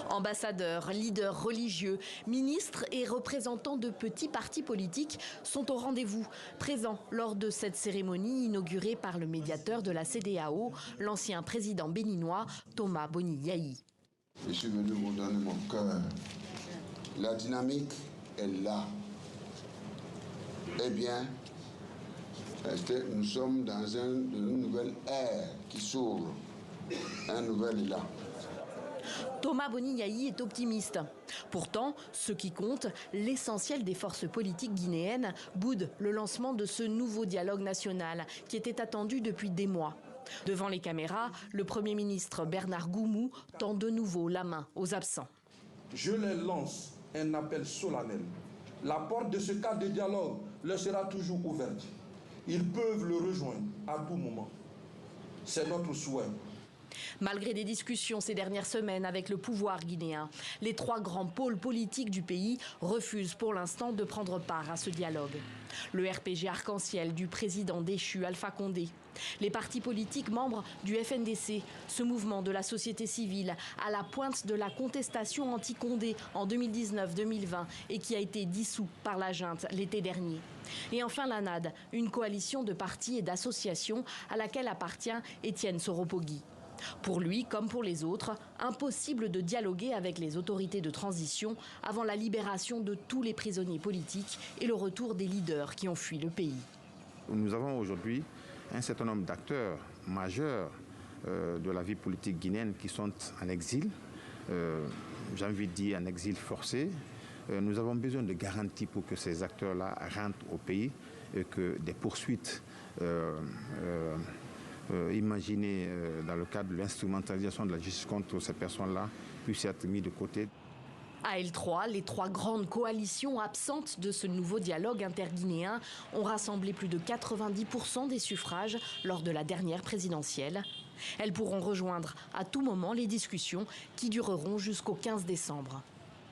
Ambassadeurs, leaders religieux, ministres et représentants de petits partis politiques sont au rendez-vous, présents lors de cette cérémonie inaugurée par le médiateur de la CEDEAO, l'ancien président béninois Thomas Boni Yayi. Je suis venu vous donner mon cœur. La dynamique est là. Eh bien, nous sommes dans une nouvelle ère qui s'ouvre, un nouvel élan. Thomas Boni Yayi est optimiste. Pourtant, ce qui compte, l'essentiel des forces politiques guinéennes, boude le lancement de ce nouveau dialogue national qui était attendu depuis des mois. Devant les caméras, le Premier ministre Bernard Goumou tend de nouveau la main aux absents. Je leur lance un appel solennel. La porte de ce cadre de dialogue leur sera toujours ouverte. Ils peuvent le rejoindre à tout moment. C'est notre souhait. Malgré des discussions ces dernières semaines avec le pouvoir guinéen, les trois grands pôles politiques du pays refusent pour l'instant de prendre part à ce dialogue. Le RPG Arc-en-Ciel du président déchu Alpha Condé, les partis politiques membres du FNDC, ce mouvement de la société civile à la pointe de la contestation anti-Condé en 2019-2020 et qui a été dissous par la junte l'été dernier. Et enfin l'ANAD, une coalition de partis et d'associations à laquelle appartient Étienne Soropogui. Pour lui, comme pour les autres, impossible de dialoguer avec les autorités de transition avant la libération de tous les prisonniers politiques et le retour des leaders qui ont fui le pays. Nous avons aujourd'hui un certain nombre d'acteurs majeurs de la vie politique guinéenne qui sont en exil, j'ai envie de dire en exil forcé. Nous avons besoin de garanties pour que ces acteurs-là rentrent au pays et que des poursuites imaginées dans le cadre de l'instrumentalisation de la justice contre ces personnes-là puissent être mises de côté. À L3, les trois grandes coalitions absentes de ce nouveau dialogue interguinéen ont rassemblé plus de 90% des suffrages lors de la dernière présidentielle. Elles pourront rejoindre à tout moment les discussions qui dureront jusqu'au 15 décembre.